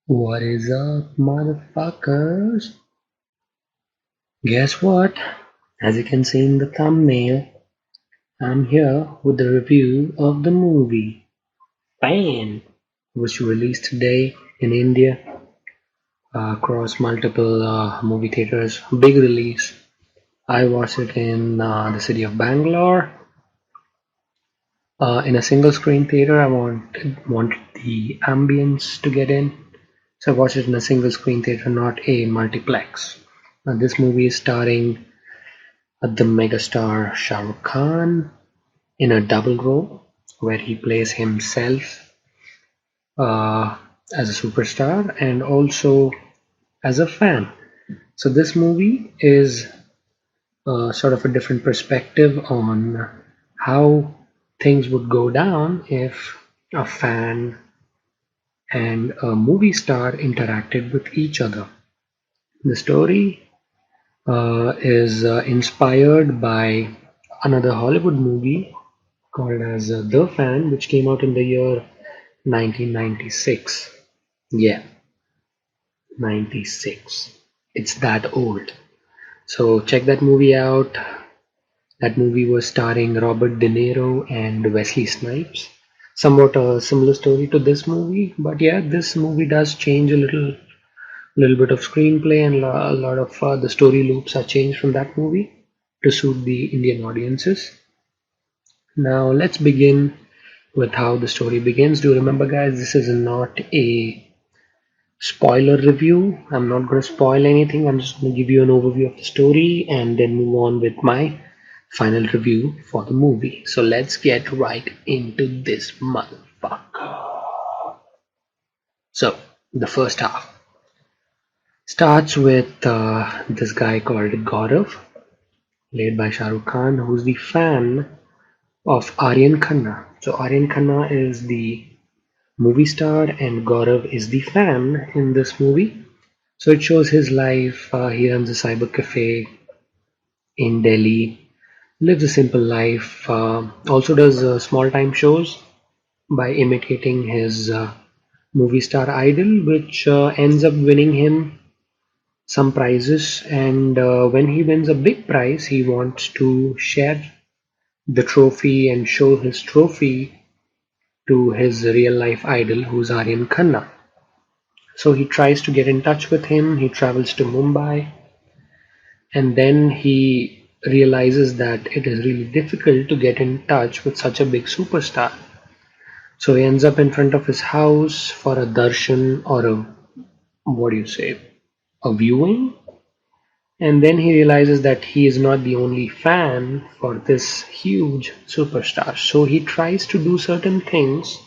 What is up, motherfuckers? Guess what? As you can see in the thumbnail, I'm here with the review of the movie Fan, which released today in India across multiple movie theaters. Big release. I watched it in the city of Bangalore in a single screen theater. I wanted the ambience to get in, so I watched it in a single screen theater, not a multiplex. This movie is starring the megastar Shah Rukh Khan in a double role where he plays himself uh, as a superstar and also as a fan. So this movie is sort of a different perspective on how things would go down if a fan and a movie star interacted with each other. The story is inspired by another Hollywood movie called as The Fan, which came out in the year 1996. Yeah, 96. It's that old. So check that movie out. That movie was starring Robert De Niro and Wesley Snipes. Somewhat a similar story to this movie, but yeah, this movie does change a little bit of screenplay, and a lot of the story loops are changed from that movie to suit the Indian audiences. Now let's begin with how the story begins. Do remember, guys, this is not a spoiler review. I'm not going to spoil anything. I'm just going to give you an overview of the story and then move on with my final review for the movie. So let's get right into this motherfucker. So the first half starts with this guy called Gaurav, played by Shah Rukh Khan, who's the fan of Aryan Khanna. So Aryan Khanna is the movie star and Gaurav is the fan in this movie. So it shows his life. He runs a cyber cafe in Delhi, lives a simple life, also does small time shows by imitating his movie star idol, which ends up winning him some prizes. And when he wins a big prize, he wants to share the trophy and show his trophy to his real life idol, who's Aryan Khanna. So he tries to get in touch with him. He travels to Mumbai, and then he realizes that it is really difficult to get in touch with such a big superstar. So he ends up in front of his house for a darshan, or a, what do you say, a viewing. And then he realizes that he is not the only fan for this huge superstar. So he tries to do certain things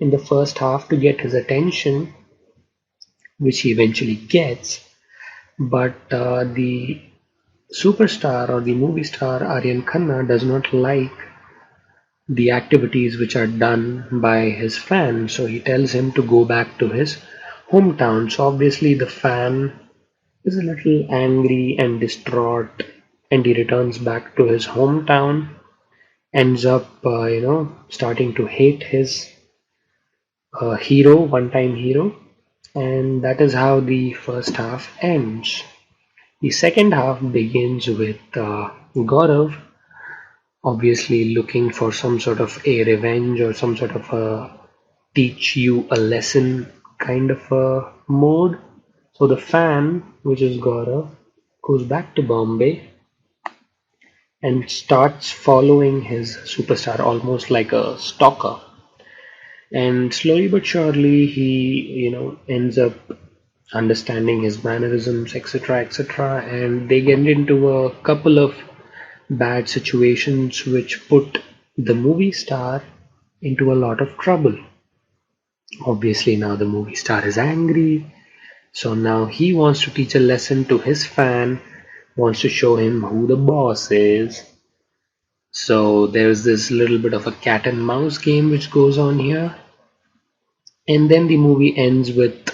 in the first half to get his attention, which he eventually gets. But the superstar or the movie star Aryan Khanna does not like the activities which are done by his fan, so he tells him to go back to his hometown. So obviously the fan is a little angry and distraught, and he returns back to his hometown, ends up starting to hate his hero, one time hero, and that is how the first half ends. The second half begins with Gaurav obviously looking for some sort of a revenge or some sort of a teach you a lesson kind of a mode. So the fan, which is Gaurav, goes back to Bombay and starts following his superstar almost like a stalker. And slowly but surely he ends up understanding his mannerisms, etc., etc., and they get into a couple of bad situations which put the movie star into a lot of trouble. Obviously, now the movie star is angry, so now he wants to teach a lesson to his fan, wants to show him who the boss is. So there's this little bit of a cat and mouse game which goes on here, and then the movie ends with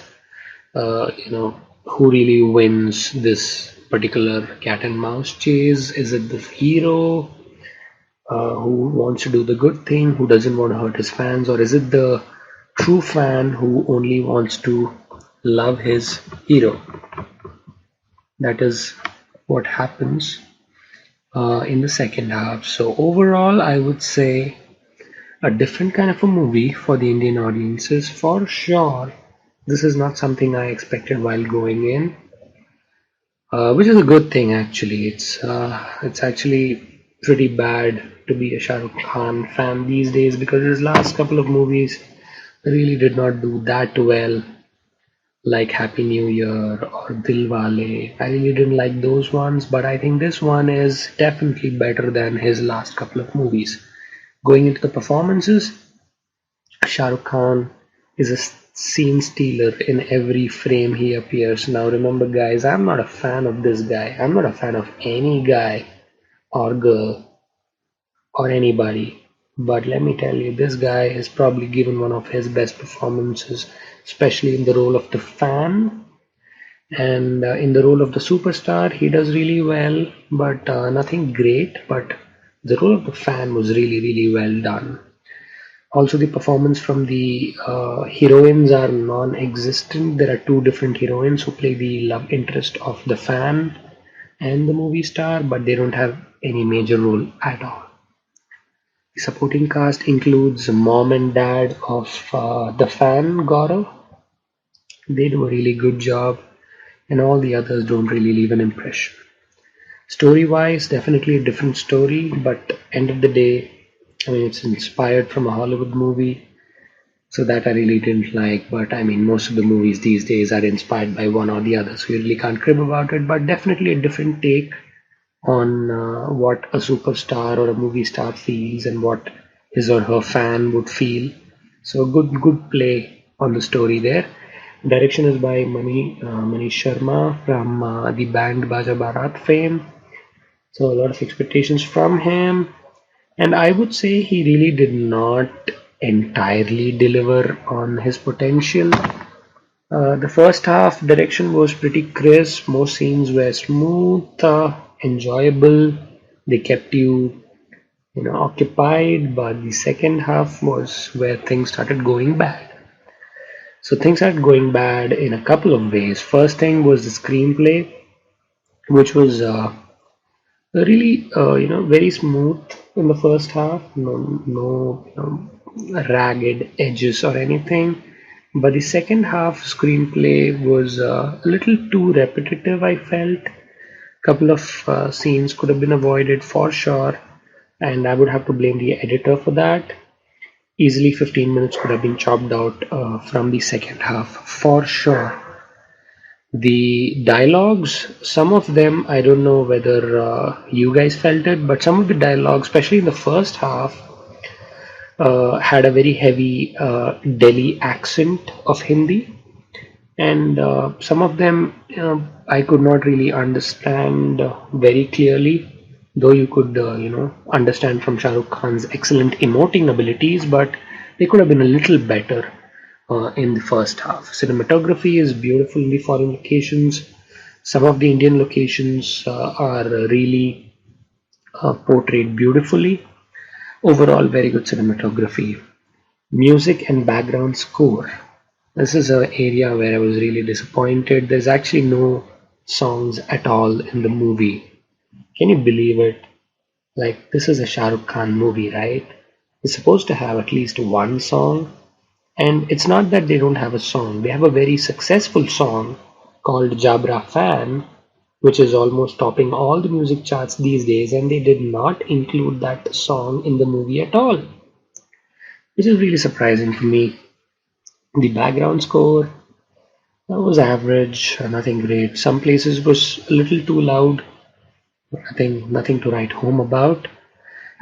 who really wins this particular cat and mouse chase. Is it the hero who wants to do the good thing, who doesn't want to hurt his fans, or is it the true fan who only wants to love his hero. That is what happens in the second half. So overall, I would say a different kind of a movie for the Indian audiences for sure. This is not something I expected while going in, which is a good thing actually. It's actually pretty bad to be a Shah Rukh Khan fan these days because his last couple of movies really did not do that well, like Happy New Year or Dilwale. I really didn't like those ones, but I think this one is definitely better than his last couple of movies. Going into the performances, Shah Rukh Khan is a scene stealer in every frame he appears. Now remember guys, I'm not a fan of this guy. I'm not a fan of any guy or girl or anybody. But let me tell you, this guy has probably given one of his best performances, especially in the role of the fan. And in the role of the superstar, he does really well, but nothing great. But the role of the fan was really, really well done. Also, the performance from the heroines are non-existent. There are two different heroines who play the love interest of the fan and the movie star, but they don't have any major role at all. The supporting cast includes mom and dad of the fan, Gaurav. They do a really good job, and all the others don't really leave an impression. Story-wise, definitely a different story, but end of the day, I mean, it's inspired from a Hollywood movie. So that I really didn't like, but I mean, most of the movies these days are inspired by one or the other, so you really can't crib about it. But definitely a different take on what a superstar or a movie star feels and what his or her fan would feel. So good play on the story there. Direction is by Mani Sharma from the band Baja Barat fame. So a lot of expectations from him. And I would say he really did not entirely deliver on his potential. The first half direction was pretty crisp, most scenes were smooth, enjoyable, they kept you occupied, but the second half was where things started going bad. So things started going bad in a couple of ways. First thing was the screenplay, which was really, very smooth in the first half. No, ragged edges or anything. But the second half screenplay was a little too repetitive. I felt couple of scenes could have been avoided for sure, and I would have to blame the editor for that. Easily 15 minutes could have been chopped out from the second half for sure. The dialogues, some of them, I don't know whether you guys felt it, but some of the dialogues, especially in the first half, had a very heavy Delhi accent of Hindi, and some of them I could not really understand very clearly. Though you could, understand from Shah Rukh Khan's excellent emoting abilities, but they could have been a little better in the first half. Cinematography is beautiful in the foreign locations. Some of the Indian locations are really portrayed beautifully. Overall, very good cinematography. Music and background score. This is an area where I was really disappointed. There's actually no songs at all in the movie. Can you believe it? Like, this is a Shah Rukh Khan movie, right? It's supposed to have at least one song. And it's not that they don't have a song, they have a very successful song called Jabra Fan, which is almost topping all the music charts these days, and they did not include that song in the movie at all, which is really surprising to me. The background score was average, nothing great. Some places was a little too loud, nothing to write home about.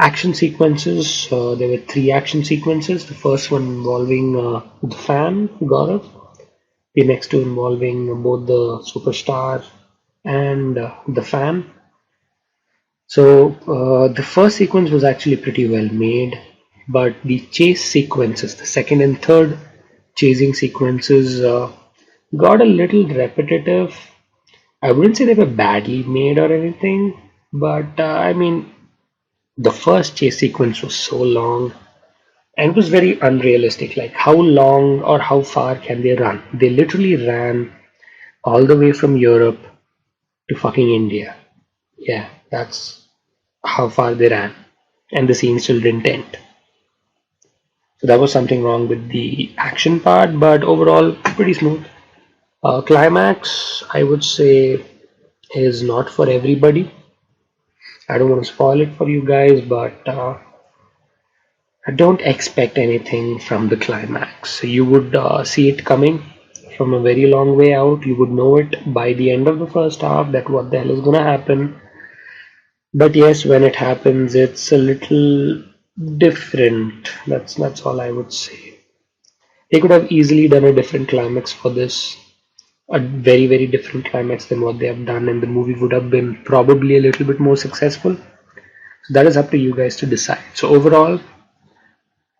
Action sequences, there were three action sequences. The first one involving the fan, Gaurav. The next two involving both the superstar and the fan. So the first sequence was actually pretty well made, but the chase sequences, the second and third chasing sequences, got a little repetitive. I wouldn't say they were badly made or anything, but I mean, the first chase sequence was so long, and it was very unrealistic. Like, how long or how far can they run? They literally ran all the way from Europe to fucking India. Yeah, that's how far they ran, and the scene still didn't end. So that was something wrong with the action part, but overall, pretty smooth. Climax, I would say, is not for everybody. I don't want to spoil it for you guys, but I don't expect anything from the climax. You would see it coming from a very long way out. You would know it by the end of the first half that what the hell is gonna happen. But yes, when it happens, it's a little different. That's all I would say. They could have easily done a different climax for this, a very very different climax than what they have done, and the movie would have been probably a little bit more successful. So that is up to you guys to decide. So overall,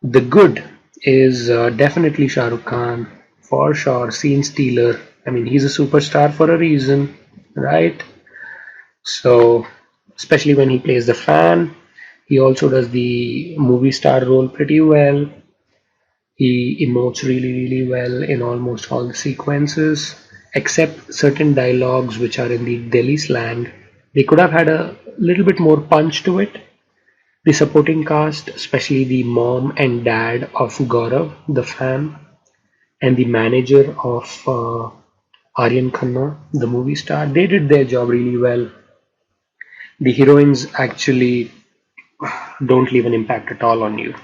the good is definitely Shah Rukh Khan, for sure, scene stealer. I mean, he's a superstar for a reason, right? So, especially when he plays the fan, he also does the movie star role pretty well. He emotes really, really well in almost all the sequences, except certain dialogues which are in the Delhi slang. They could have had a little bit more punch to it. The supporting cast, especially the mom and dad of Gaurav, the fan, and the manager of Aryan Khanna, the movie star, they did their job really well. The heroines actually don't leave an impact at all on you.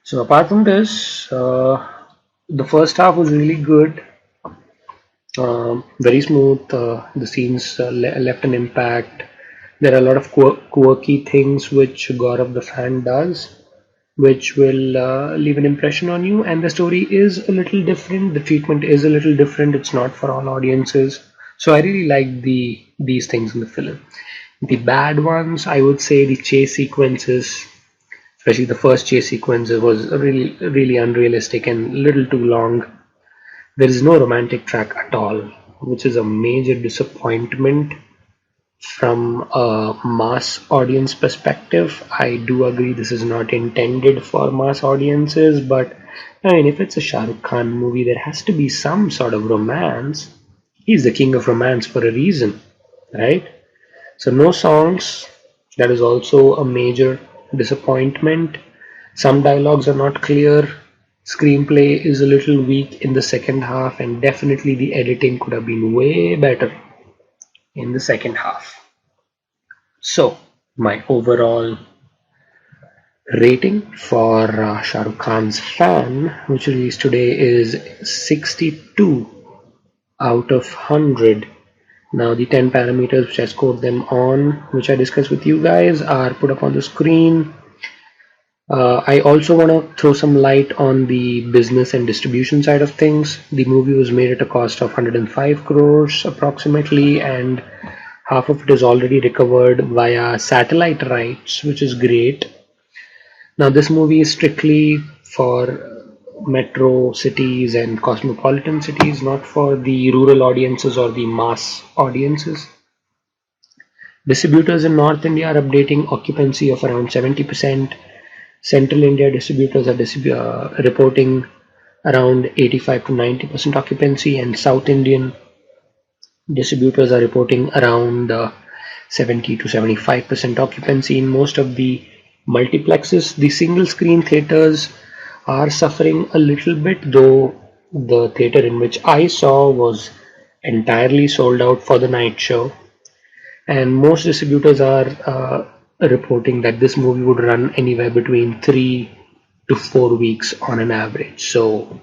So apart from this, the first half was really good, very smooth. The scenes left an impact. There are a lot of quirky things which Gaurav the fan does, which will leave an impression on you. And the story is a little different. The treatment is a little different. It's not for all audiences. So I really like these things in the film. The bad ones, I would say, the chase sequences, especially the first chase sequence, was really really unrealistic and a little too long. There is no romantic track at all, which is a major disappointment from a mass audience perspective. I do agree this is not intended for mass audiences, but I mean, if it's a Shah Rukh Khan movie, there has to be some sort of romance. He's the king of romance for a reason, right? So, no songs, that is also a major disappointment. Some dialogues are not clear. Screenplay is a little weak in the second half, and definitely the editing could have been way better in the second half. So, my overall rating for Shah Rukh Khan's Fan, which released today, is 62 out of 100. Now, the 10 parameters which I scored them on, which I discussed with you guys, are put up on the screen. I also want to throw some light on the business and distribution side of things. The movie was made at a cost of 105 crores approximately, and half of it is already recovered via satellite rights, which is great. Now, this movie is strictly for metro cities and cosmopolitan cities, not for the rural audiences or the mass audiences. Distributors in North India are updating occupancy of around 70%. Central India distributors are reporting around 85 to 90% occupancy, and South Indian distributors are reporting around 70 to 75% occupancy. In most of the multiplexes, the single screen theaters are suffering a little bit, though the theater in which I saw was entirely sold out for the night show. And most distributors are reporting that this movie would run anywhere between 3 to 4 weeks on an average. So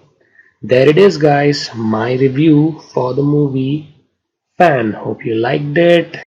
there it is, guys, my review for the movie Fan. Hope you liked it.